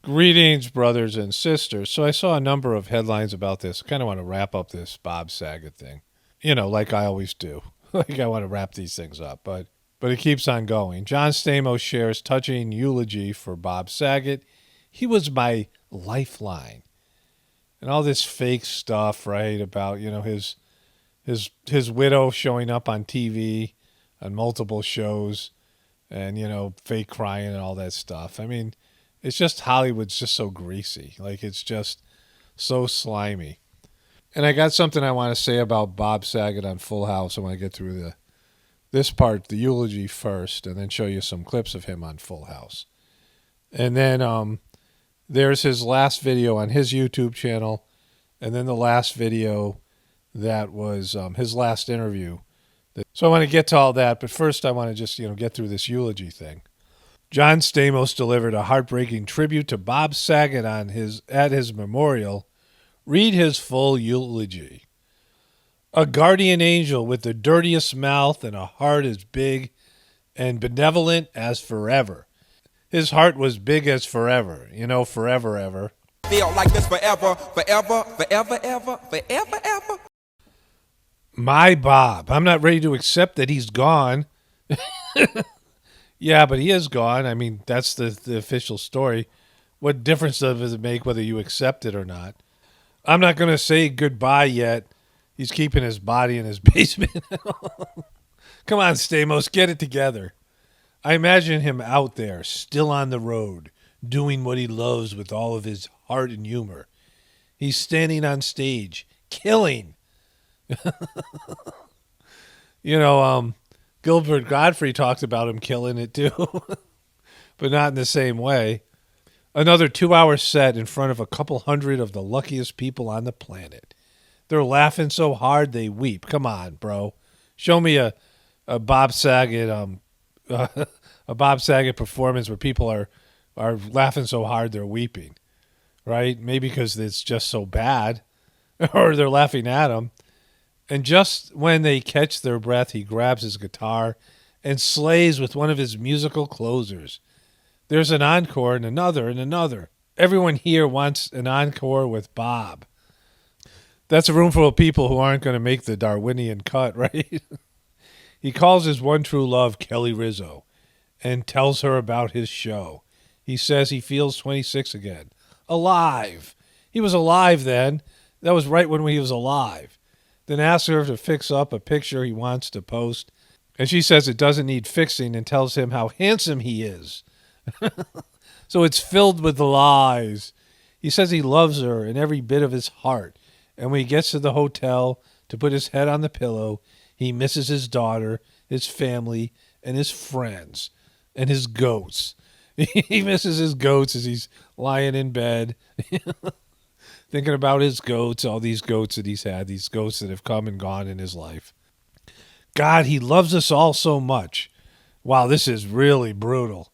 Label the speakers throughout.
Speaker 1: Greetings, brothers and sisters. So I saw a number of headlines about this. I kind of want to wrap up this Bob Saget thing. Like I always do. Like I want to wrap these things up, but it keeps on going. John Stamos shares touching eulogy for Bob Saget. He was my lifeline. And all this fake stuff, right, about, his widow showing up on TV on multiple shows and, fake crying and all that stuff. I mean, it's just Hollywood's just so greasy. Like, it's just so slimy. And I got something I want to say about Bob Saget on Full House. I want to get through this part, the eulogy first, and then show you some clips of him on Full House. And then there's his last video on his YouTube channel, and then the last video that was his last interview. So I want to get to all that, but first I want to just, get through this eulogy thing. John Stamos delivered a heartbreaking tribute to Bob Saget at his memorial. Read his full eulogy. A guardian angel with the dirtiest mouth and a heart as big and benevolent as forever. His heart was big as forever, forever, ever.
Speaker 2: Feel like this forever, forever, forever, ever, forever, ever.
Speaker 1: My Bob. I'm not ready to accept that he's gone. Yeah, but he is gone. I mean, that's the official story. What difference does it make whether you accept it or not? I'm not going to say goodbye yet. He's keeping his body in his basement. Come on, Stamos, get it together. I imagine him out there, still on the road, doing what he loves with all of his heart and humor. He's standing on stage, killing. Gilbert Godfrey talked about him killing it too, but not in the same way. Another 2-hour set in front of a couple hundred of the luckiest people on the planet. They're laughing so hard they weep. Come on, bro. Show me a Bob Saget a Bob Saget performance where people are laughing so hard they're weeping, right? Maybe because it's just so bad, or they're laughing at him. And just when they catch their breath, he grabs his guitar and slays with one of his musical closers. There's an encore and another and another. Everyone here wants an encore with Bob. That's a room full of people who aren't going to make the Darwinian cut, right? He calls his one true love Kelly Rizzo and tells her about his show. He says he feels 26 again. Alive. He was alive then. That was right when he was alive. Then asks her to fix up a picture he wants to post. And she says it doesn't need fixing and tells him how handsome he is. So it's filled with lies. He says he loves her in every bit of his heart. And when he gets to the hotel to put his head on the pillow, he misses his daughter, his family, and his friends, and his goats. He misses his goats as he's lying in bed. Thinking about his goats, all these goats that he's had, these goats that have come and gone in his life. God, he loves us all so much. Wow, this is really brutal.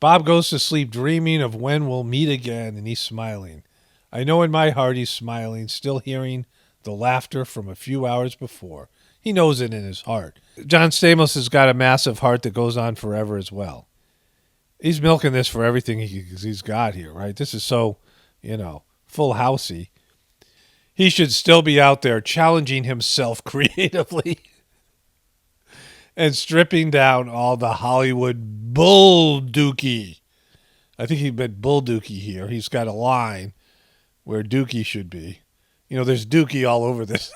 Speaker 1: Bob goes to sleep dreaming of when we'll meet again, and he's smiling. I know in my heart he's smiling, still hearing the laughter from a few hours before. He knows it in his heart. John Stamos has got a massive heart that goes on forever as well. He's milking this for everything he's got here, right? This is so, full housey. He should still be out there challenging himself creatively and stripping down all the Hollywood bull dookie. I think he meant bull dookie here. He's got a line where dookie should be. There's dookie all over this.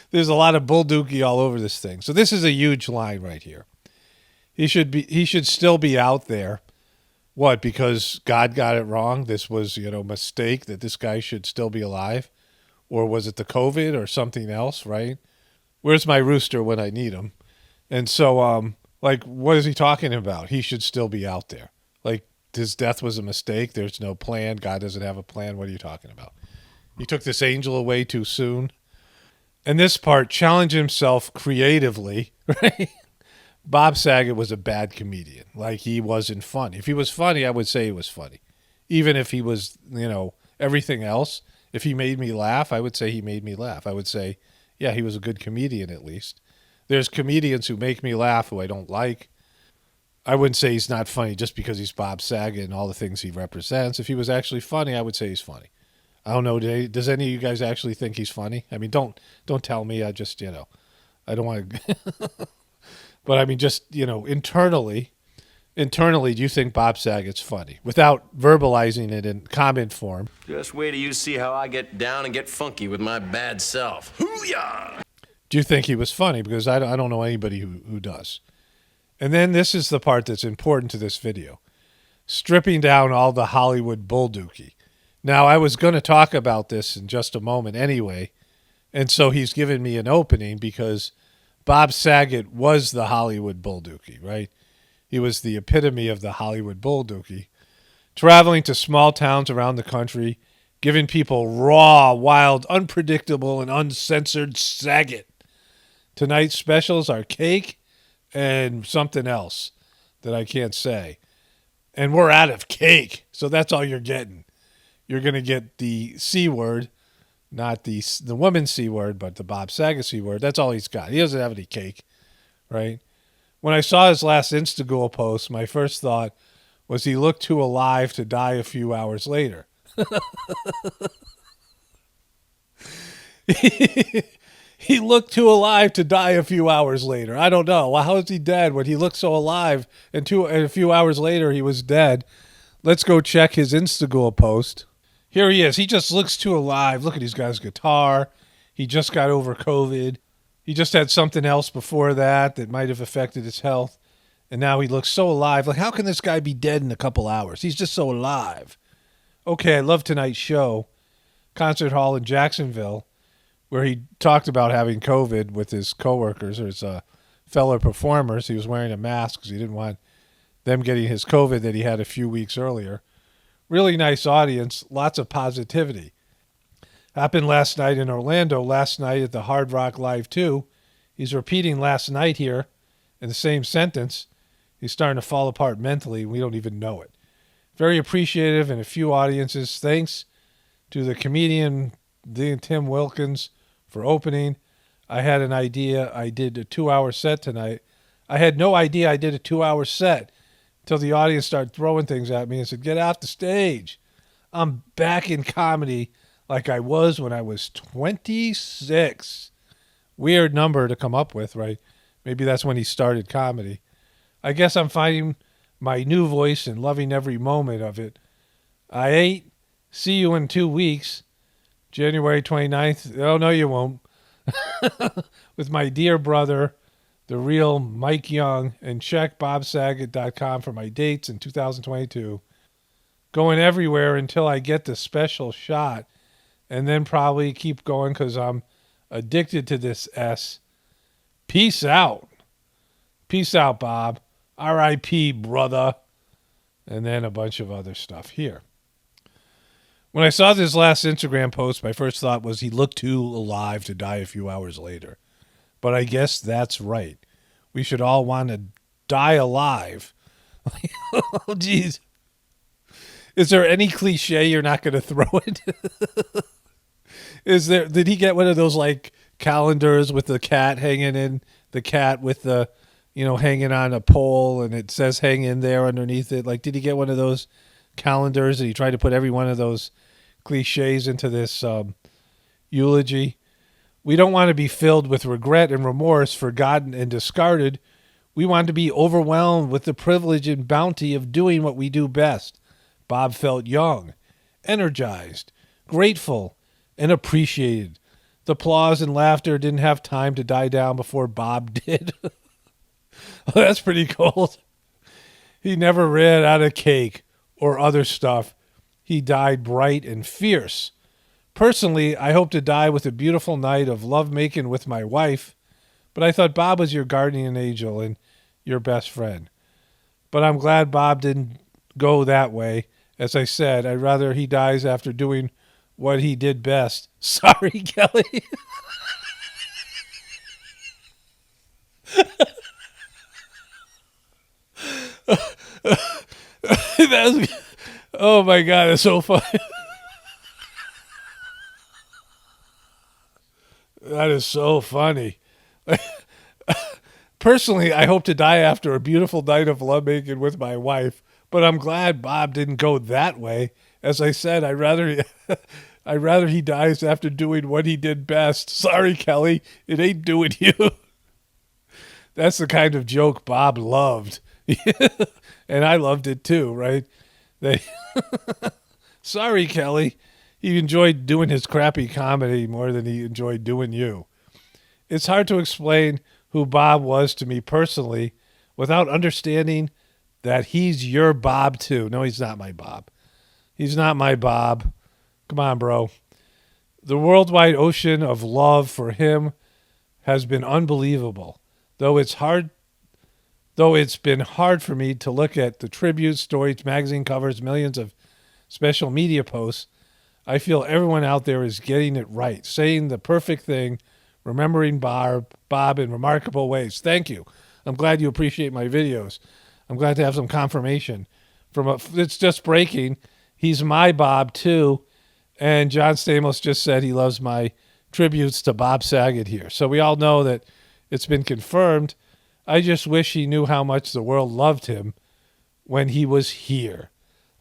Speaker 1: There's a lot of bull dookie all over this thing. So this is a huge line right here. He should still be out there. What, because God got it wrong? This was, a mistake that this guy should still be alive? Or was it the COVID or something else, right? Where's my rooster when I need him? And so, what is he talking about? He should still be out there. Like, his death was a mistake. There's no plan. God doesn't have a plan. What are you talking about? He took this angel away too soon. And this part, challenge himself creatively, right? Bob Saget was a bad comedian. Like, he wasn't funny. If he was funny, I would say he was funny. Even if he was, everything else, if he made me laugh, I would say he made me laugh. I would say, yeah, he was a good comedian at least. There's comedians who make me laugh who I don't like. I wouldn't say he's not funny just because he's Bob Saget and all the things he represents. If he was actually funny, I would say he's funny. I don't know. Does any of you guys actually think he's funny? I mean, don't tell me. I just, I don't want to. But I mean, just, internally, do you think Bob Saget's funny without verbalizing it in comment form?
Speaker 3: Just wait till you see how I get down and get funky with my bad self. Hoo-yah!
Speaker 1: Do you think he was funny? Because I don't know anybody who does. And then this is the part that's important to this video. Stripping down all the Hollywood bulldookie. Now, I was going to talk about this in just a moment anyway, and so he's given me an opening because Bob Saget was the Hollywood bulldookie, right? He was the epitome of the Hollywood bulldookie, traveling to small towns around the country, giving people raw, wild, unpredictable, and uncensored Saget. Tonight's specials are cake and something else that I can't say. And we're out of cake, so that's all you're getting. You're going to get the C word, not the woman's C word, but the Bob Saget C word. That's all he's got. He doesn't have any cake, right? When I saw his last Instagram post, my first thought was he looked too alive to die a few hours later. He looked too alive to die a few hours later. I don't know. Well, how is he dead when he looked so alive and a few hours later he was dead? Let's go check his Instagram post. Here he is. He just looks too alive. Look at he's got his guitar. He just got over COVID. He just had something else before that might have affected his health. And now he looks so alive. Like, how can this guy be dead in a couple hours? He's just so alive. Okay, I love tonight's show. Concert hall in Jacksonville, where he talked about having COVID with his coworkers or his fellow performers. He was wearing a mask because he didn't want them getting his COVID that he had a few weeks earlier. Really nice audience, lots of positivity. Happened last night in Orlando, last night at the Hard Rock Live 2. He's repeating last night here in the same sentence. He's starting to fall apart mentally. We don't even know it. Very appreciative in a few audiences. Thanks to the comedian Tim Wilkins for opening. I had an idea. I did a 2-hour set tonight. I had no idea I did a 2-hour set until the audience started throwing things at me and said, get off the stage. I'm back in comedy like I was when I was 26. Weird number to come up with, right? Maybe that's when he started comedy. I guess I'm finding my new voice and loving every moment of it. I ain't. See you in 2 weeks. January 29th. Oh, no, you won't. With my dear brother, the real Mike Young, and check bobsaget.com for my dates in 2022. Going everywhere until I get the special shot, and then probably keep going because I'm addicted to this S. Peace out. Peace out, Bob. R.I.P., brother. And then a bunch of other stuff here. When I saw this last Instagram post, my first thought was he looked too alive to die a few hours later. But I guess that's right. We should all want to die alive. Oh, geez. Is there any cliche you're not going to throw it? Did he get one of those like calendars with the cat hanging in, the cat with the, hanging on a pole and it says hang in there underneath it? Like, did he get one of those calendars and he tried to put every one of those cliches into this eulogy? We don't want to be filled with regret and remorse, forgotten and discarded. We want to be overwhelmed with the privilege and bounty of doing what we do best. Bob felt young, energized, grateful, and appreciated. The applause and laughter didn't have time to die down before Bob did. Oh, that's pretty cold. He never ran out of cake or other stuff. He died bright and fierce. Personally, I hope to die with a beautiful night of lovemaking with my wife, but I thought Bob was your guardian angel and your best friend. But I'm glad Bob didn't go that way. As I said, I'd rather he dies after doing what he did best. Sorry, Kelly. Oh my God, that's so funny. That is so funny. Personally, I hope to die after a beautiful night of lovemaking with my wife, but I'm glad Bob didn't go that way. As I said, I'd rather he dies after doing what he did best. Sorry, Kelly, it ain't doing you. That's the kind of joke Bob loved. And I loved it too, right? Sorry, Kelly. He enjoyed doing his crappy comedy more than he enjoyed doing you. It's hard to explain who Bob was to me personally without understanding that he's your Bob too. No, he's not my Bob. He's not my Bob. Come on, bro. The worldwide ocean of love for him has been unbelievable. Though it's been hard for me to look at the tributes, stories, magazine covers, millions of special media posts, I feel everyone out there is getting it right, saying the perfect thing, remembering Bob in remarkable ways. Thank you. I'm glad you appreciate my videos. I'm glad to have some confirmation. It's just breaking. He's my Bob too. And John Stamos just said he loves my tributes to Bob Saget here. So we all know that it's been confirmed. I just wish he knew how much the world loved him when he was here.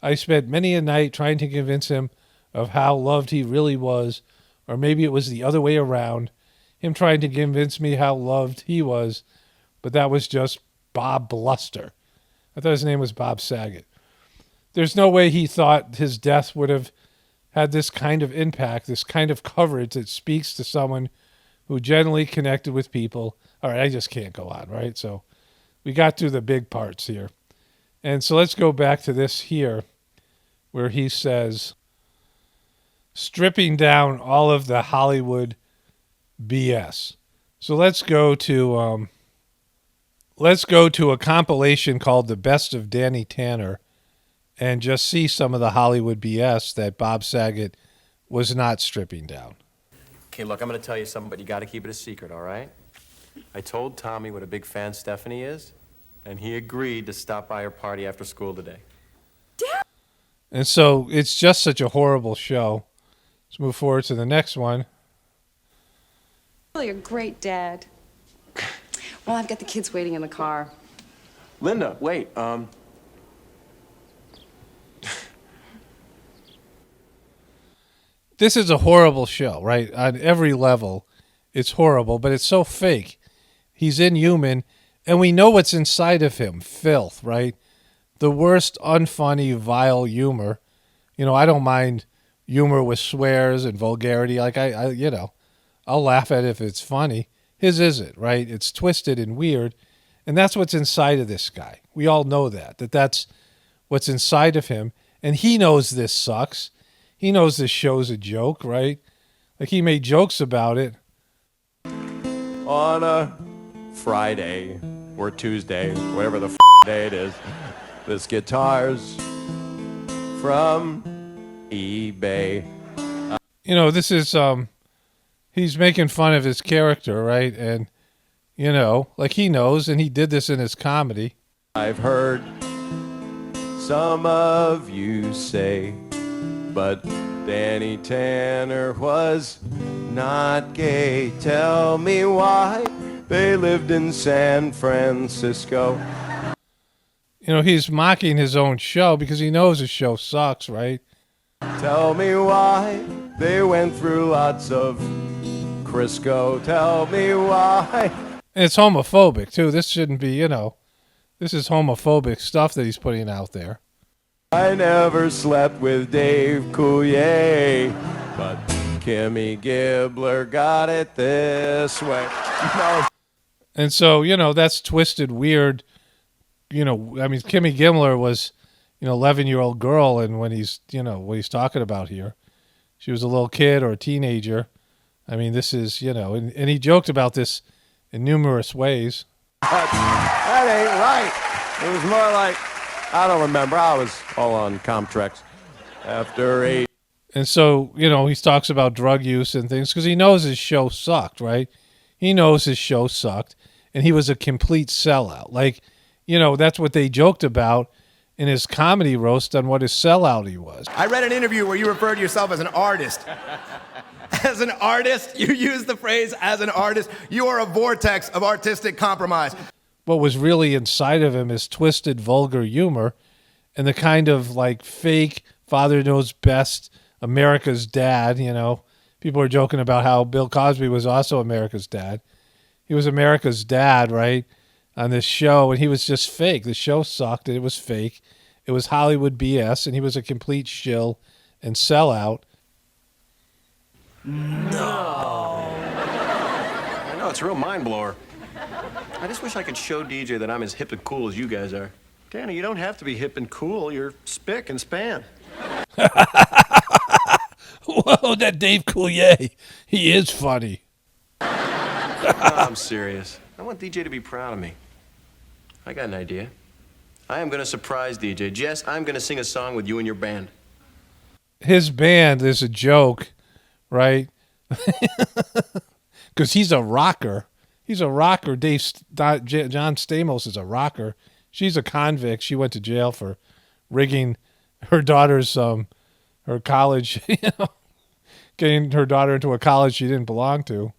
Speaker 1: I spent many a night trying to convince him of how loved he really was, or maybe it was the other way around, him trying to convince me how loved he was, but that was just Bob Bluster. I thought his name was Bob Saget. There's no way he thought his death would have had this kind of impact, this kind of coverage that speaks to someone who generally connected with people. All right, I just can't go on, right? So we got through the big parts here. And so let's go back to this here, where he says, stripping down all of the Hollywood BS. So let's go to a compilation called The Best of Danny Tanner and just see some of the Hollywood BS that Bob Saget was not stripping down.
Speaker 3: Okay, look, I'm going to tell you something, but you got to keep it a secret, all right? I told Tommy what a big fan Stephanie is, and he agreed to stop by her party after school today.
Speaker 1: And so it's just such a horrible show. Let's move forward to the next one.
Speaker 4: Really a great dad. Well, I've got the kids waiting in the car.
Speaker 3: Linda, wait,
Speaker 1: This is a horrible show, right? On every level, it's horrible, but it's so fake. He's inhuman, and we know what's inside of him. Filth, right? The worst, unfunny, vile humor. You know, I don't mind humor with swears and vulgarity. Like, I'll laugh at it if it's funny. His isn't, right? It's twisted and weird, and that's what's inside of this guy. We all know that's what's inside of him, and he knows this sucks. He knows this show's a joke, right? Like, he made jokes about it.
Speaker 5: On a Friday or Tuesday, whatever the day it is, this guitar's from eBay.
Speaker 1: You know, this is, he's making fun of his character, right? And, you know, like, he knows, and he did this in his comedy.
Speaker 5: I've heard some of you say, but Danny Tanner was not gay. Tell me why. They lived in San Francisco.
Speaker 1: You know, he's mocking his own show because he knows his show sucks, right?
Speaker 5: Tell me why. They went through lots of Crisco. Tell me why.
Speaker 1: And it's homophobic, too. This shouldn't be, this is homophobic stuff that he's putting out there.
Speaker 5: I never slept with Dave Coulier, but Kimmy Gibbler got it this way. No.
Speaker 1: And so, that's twisted, weird. Kimmy Gibbler was, 11-year-old girl, and when he's, what he's talking about here, she was a little kid or a teenager. I mean, this is, and he joked about this in numerous ways.
Speaker 5: But that ain't right. It was more like, I don't remember. I was all on Comtrex after 8.
Speaker 1: And so, he talks about drug use and things because he knows his show sucked, right? He knows his show sucked, and he was a complete sellout. Like, that's what they joked about in his comedy roast on what his sellout he was.
Speaker 6: I read an interview where you referred to yourself as an artist. As an artist, you use the phrase as an artist. You are a vortex of artistic compromise.
Speaker 1: What was really inside of him is twisted, vulgar humor and the kind of like fake father knows best America's dad. You know, people are joking about how Bill Cosby was also America's dad. He was America's dad, right, on this show, and he was just fake. The show sucked, and it was fake. It was Hollywood BS, and he was a complete shill and sellout.
Speaker 3: I know, it's a real mind blower. I just wish I could show DJ that I'm as hip and cool as you guys are.
Speaker 5: Danny, you don't have to be hip and cool. You're spick and span.
Speaker 1: Whoa, that Dave Coulier. He is funny.
Speaker 3: No, I'm serious. I want DJ to be proud of me. I got an idea. I am going to surprise DJ. Jess, I'm going to sing a song with you and your band.
Speaker 1: His band is a joke, right? Because he's a rocker. He's a rocker. John Stamos is a rocker. She's a convict. She went to jail for rigging her daughter's her college, getting her daughter into a college she didn't belong to.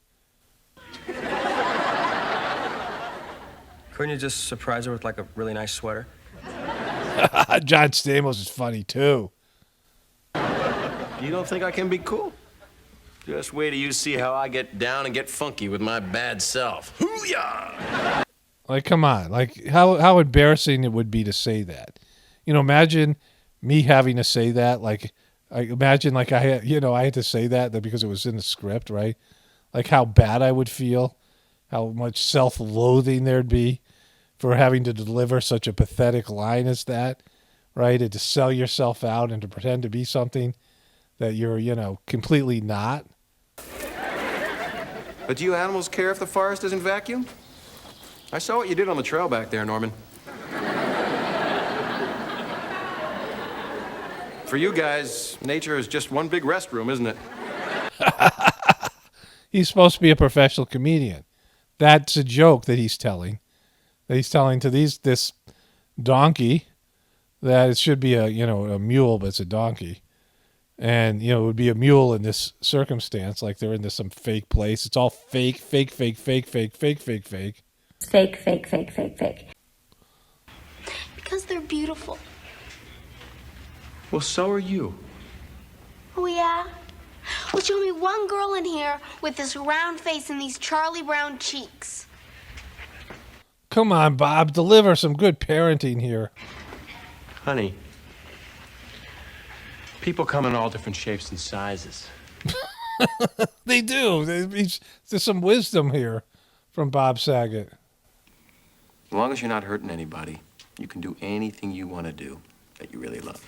Speaker 7: Couldn't you just surprise her with like a really nice sweater?
Speaker 1: John Stamos is funny too.
Speaker 3: You don't think I can be cool? Just wait till you see how I get down and get funky with my bad self. Hoo-yah!
Speaker 1: Like, come on. Like, how embarrassing it would be to say that. You know, imagine me having to say that. Like, I imagine like I had to say that because it was in the script, right? Like how bad I would feel, how much self-loathing there'd be for having to deliver such a pathetic line as that, right? And to sell yourself out and to pretend to be something that you're, completely not.
Speaker 3: But do you animals care if the forest isn't vacuumed? I saw what you did on the trail back there, Norman. For you guys, nature is just one big restroom, isn't it?
Speaker 1: He's supposed to be a professional comedian. That's a joke that he's telling. That he's telling to this donkey that it should be a mule, but it's a donkey. And, it would be a mule in this circumstance, like they're in some fake place. It's all fake, fake, fake, fake, fake, fake, fake, fake.
Speaker 8: Fake, fake, fake, fake, fake.
Speaker 9: Because they're beautiful.
Speaker 3: Well, so are you.
Speaker 9: Oh, yeah? Well, show me one girl in here with this round face and these Charlie Brown cheeks.
Speaker 1: Come on, Bob. Deliver some good parenting here.
Speaker 3: Honey, people come in all different shapes and sizes.
Speaker 1: They do. There's some wisdom here from Bob Saget.
Speaker 3: As long as you're not hurting anybody, you can do anything you want to do that you really love.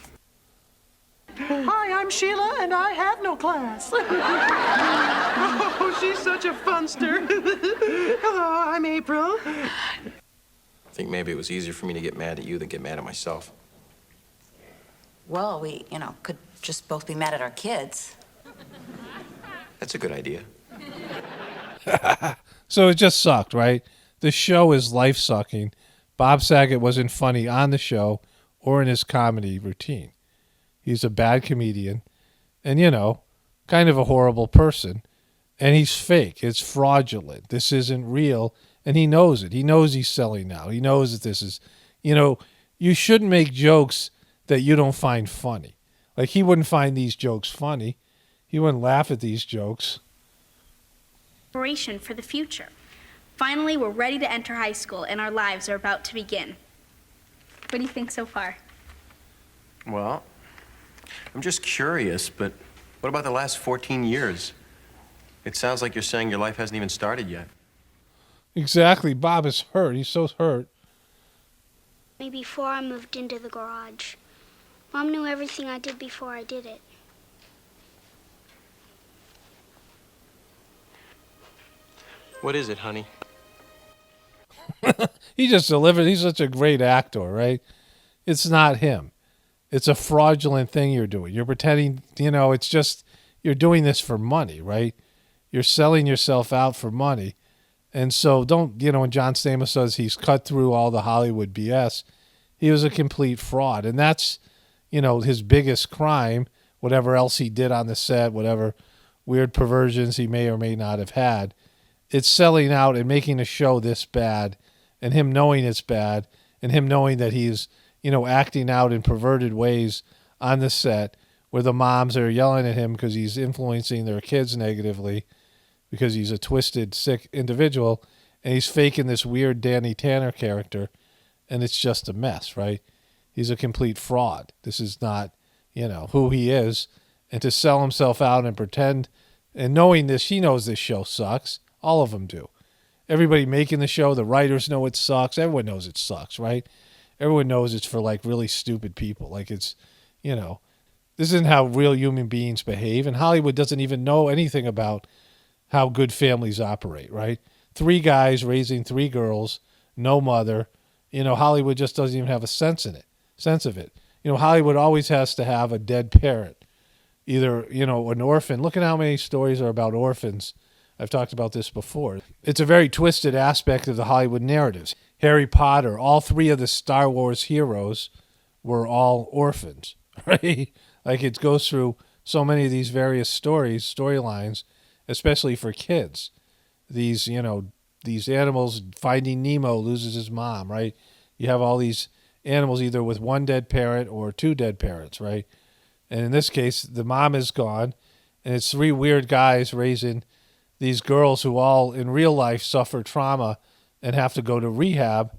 Speaker 10: Hi, I'm Sheila, and I have no class. Oh, she's such a funster. Hello, I'm April.
Speaker 3: I think maybe it was easier for me to get mad at you than get mad at myself.
Speaker 4: Well, we, could just both be mad at our kids.
Speaker 3: That's a good idea.
Speaker 1: So it just sucked, right? The show is life-sucking. Bob Saget wasn't funny on the show or in his comedy routine. He's a bad comedian and, kind of a horrible person. And he's fake. It's fraudulent. This isn't real. And he knows it. He knows he's selling now. He knows that this is, you shouldn't make jokes that you don't find funny. Like, he wouldn't find these jokes funny. He wouldn't laugh at these jokes.
Speaker 11: Preparation for the future. Finally, we're ready to enter high school, and our lives are about to begin. What do you think so far?
Speaker 3: Well, I'm just curious, but what about the last 14 years? It sounds like you're saying your life hasn't even started yet.
Speaker 1: Exactly. Bob is hurt. He's so hurt.
Speaker 9: Maybe before I moved into the garage. Mom knew everything I did before I did it.
Speaker 3: What is it, honey?
Speaker 1: He just delivered. He's such a great actor, right? It's not him. It's a fraudulent thing you're doing. You're pretending, it's just, you're doing this for money, right? You're selling yourself out for money. And so don't, when John Stamos says he's cut through all the Hollywood BS, he was a complete fraud. And that's, his biggest crime, whatever else he did on the set, whatever weird perversions he may or may not have had. It's selling out and making a show this bad, and him knowing it's bad, and him knowing that he's, acting out in perverted ways on the set where the moms are yelling at him because he's influencing their kids negatively because he's a twisted, sick individual, and he's faking this weird Danny Tanner character, and it's just a mess, right? He's a complete fraud. This is not, who he is. And to sell himself out and pretend, and knowing this, he knows this show sucks. All of them do. Everybody making the show, the writers know it sucks. Everyone knows it sucks, right? Everyone knows it's for like really stupid people. Like it's, this isn't how real human beings behave. And Hollywood doesn't even know anything about how good families operate, right? 3 guys raising 3 girls, no mother. Hollywood just doesn't even have a sense of it. Hollywood always has to have a dead parent. Either, an orphan. Look at how many stories are about orphans. I've talked about this before. It's a very twisted aspect of the Hollywood narratives. Harry Potter, all 3 of the Star Wars heroes were all orphans, right? Like it goes through so many of these various storylines, especially for kids. These animals, Finding Nemo loses his mom, right? You have all these animals either with 1 dead parent or 2 dead parents, right? And in this case, the mom is gone, and it's 3 weird guys raising these girls who all in real life suffer trauma and have to go to rehab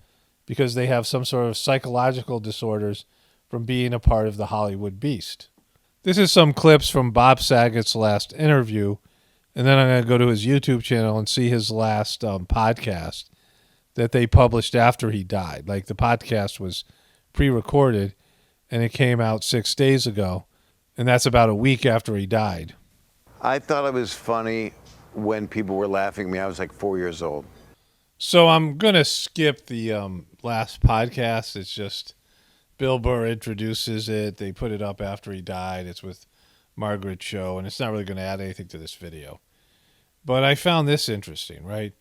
Speaker 1: because they have some sort of psychological disorders from being a part of the Hollywood beast. This is some clips from Bob Saget's last interview, and then I'm going to go to his YouTube channel and see his last podcast that they published after he died. Like the podcast was pre-recorded, and it came out 6 days ago, and that's about a week after he died.
Speaker 12: I thought it was funny when people were laughing at me. I was like 4 years old.
Speaker 1: So I'm going to skip the last podcast. It's just Bill Burr introduces it. They put it up after he died. It's with Margaret Cho, and it's not really going to add anything to this video. But I found this interesting, right?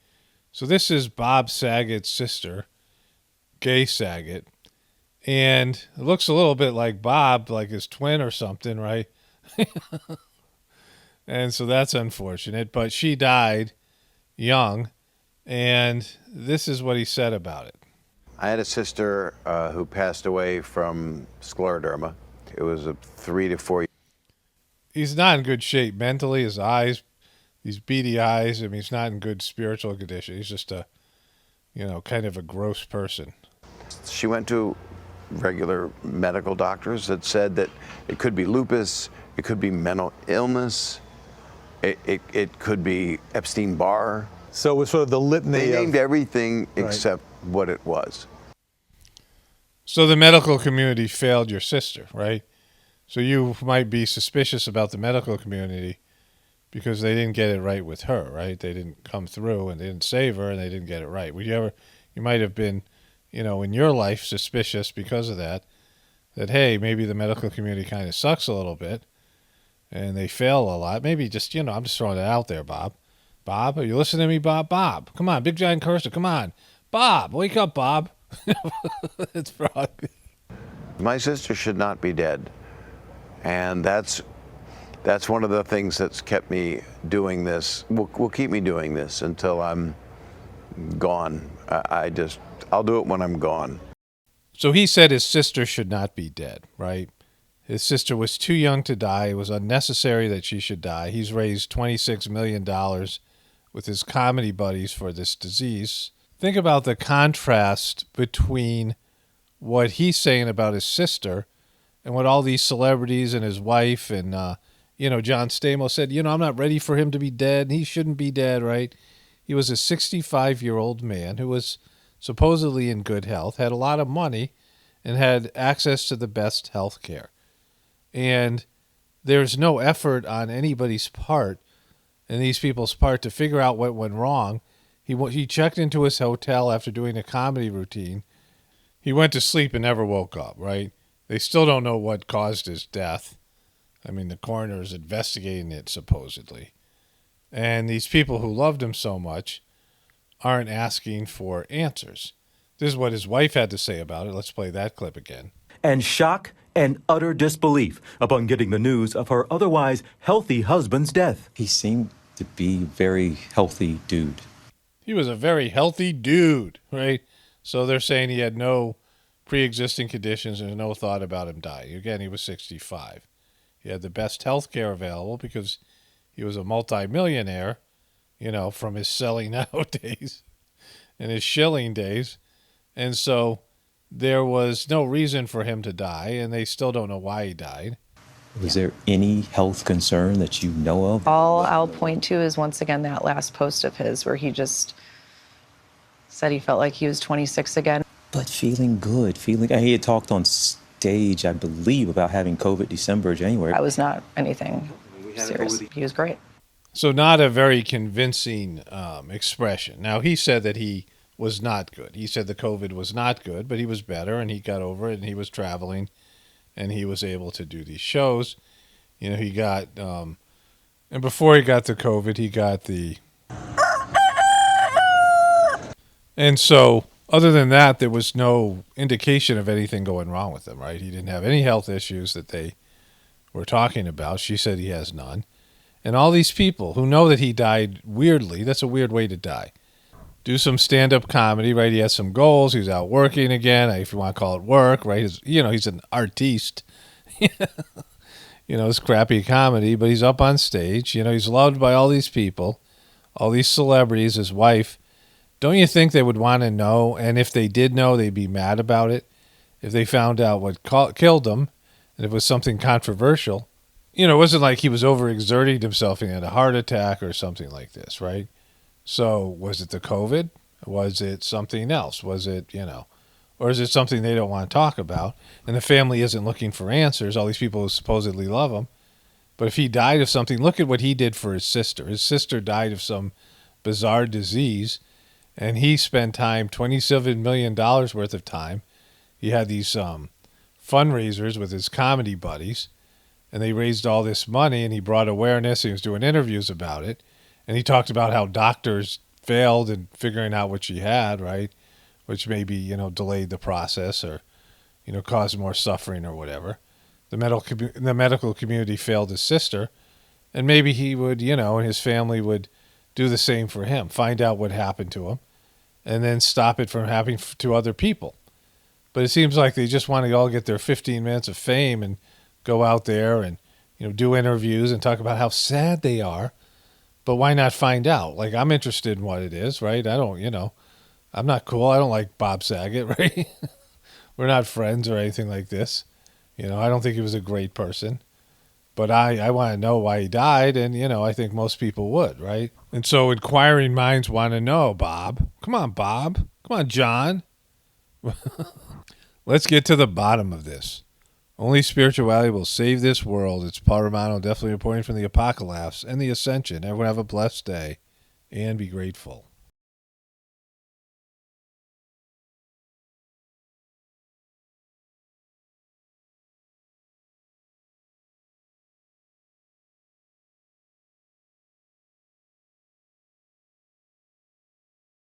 Speaker 1: So this is Bob Saget's sister, Gay Saget, and it looks a little bit like Bob, like his twin or something, right? And so that's unfortunate, but she died young, and this is what he said about it.
Speaker 12: I had a sister who passed away from scleroderma. It was a 3 to 4 years.
Speaker 1: He's not in good shape mentally. His eyes, these beady eyes. I mean, he's not in good spiritual condition. He's just a, kind of a gross person.
Speaker 12: She went to regular medical doctors that said that it could be lupus, it could be mental illness, it could be Epstein-Barr.
Speaker 13: So it was sort of the litany.
Speaker 12: They named everything
Speaker 13: Right.
Speaker 12: except what it was.
Speaker 1: So the medical community failed your sister, right? So you might be suspicious about the medical community because they didn't get it right with her, right? They didn't come through and they didn't save her and they didn't get it right. You might have been, in your life suspicious because of that, hey, maybe the medical community kind of sucks a little bit and they fail a lot. Maybe just, I'm just throwing it out there, Bob. Bob, are you listening to me, Bob? Bob, come on, big giant cursor, come on. Bob, wake up, Bob. It's probably...
Speaker 12: My sister should not be dead. And that's one of the things that's kept me doing this, will keep me doing this until I'm gone. I'll do it when I'm gone.
Speaker 1: So he said his sister should not be dead, right? His sister was too young to die. It was unnecessary that she should die. He's raised $26 million with his comedy buddies for this disease. Think about the contrast between what he's saying about his sister and what all these celebrities and his wife and, John Stamos said, I'm not ready for him to be dead. He shouldn't be dead, right? He was a 65-year-old man who was supposedly in good health, had a lot of money, and had access to the best health care. And there's no effort on anybody's part, and these people's part, to figure out what went wrong. He checked into his hotel after doing a comedy routine. He went to sleep and never woke up, right? They still don't know what caused his death. I mean, the coroner is investigating it, supposedly. And these people who loved him so much aren't asking for answers. This is what his wife had to say about it. Let's play that clip again.
Speaker 14: And shock
Speaker 13: and utter disbelief upon getting the news of her otherwise healthy husband's death.
Speaker 14: He seemed to be a very healthy dude.
Speaker 1: He was a very healthy dude, right? So they're saying he had no pre-existing conditions and no thought about him dying. Again, he was 65. He had the best health care available because he was a multimillionaire, from his selling out days and his shilling days. And so there was no reason for him to die, and they still don't know why he died.
Speaker 14: Was there any health concern that you know of?
Speaker 15: All I'll point to is once again that last post of his where he just said he felt like he was 26 again.
Speaker 14: But feeling good, he had talked on stage, I believe, about having COVID December, January.
Speaker 15: I was not anything serious. He was great.
Speaker 1: So not a very convincing expression. Now, he said that he was not good. He said the COVID was not good, but he was better, and he got over it, and he was traveling, and he was able to do these shows. He got, and before he got the COVID, he got the... And so, other than that, there was no indication of anything going wrong with him, right? He didn't have any health issues that they were talking about. She said he has none. And all these people who know that he died weirdly, that's a weird way to die. Do some stand-up comedy, right? He has some goals. He's out working again, if you want to call it work, right? He's an artiste. It's crappy comedy, but he's up on stage. He's loved by all these people, all these celebrities, his wife. Don't you think they would want to know? And if they did know, they'd be mad about it. If they found out what killed him, and it was something controversial. It wasn't like he was overexerting himself and had a heart attack or something like this, right? So was it the COVID? Was it something else? Was it, or is it something they don't want to talk about? And the family isn't looking for answers, all these people who supposedly love him. But if he died of something, look at what he did for his sister. His sister died of some bizarre disease, and he spent time, $27 million worth of time. He had these fundraisers with his comedy buddies, and they raised all this money, and he brought awareness. He was doing interviews about it, and he talked about how doctors failed in figuring out what she had, right, which maybe, delayed the process or, caused more suffering or whatever. The medical community failed his sister, and maybe he would, and his family would do the same for him, find out what happened to him, and then stop it from happening to other people. But it seems like they just want to all get their 15 minutes of fame and go out there and, do interviews and talk about how sad they are. But why not find out? Like, I'm interested in what it is, right? I don't, I'm not cool. I don't like Bob Saget, right? We're not friends or anything like this. I don't think he was a great person. But I want to know why he died, and, I think most people would, right? And so inquiring minds want to know, Bob. Come on, Bob. Come on, John. Let's get to the bottom of this. Only spirituality will save this world. It's Paul Romano, definitely reporting from the Apocalypse and the Ascension. Everyone have a blessed day and be grateful.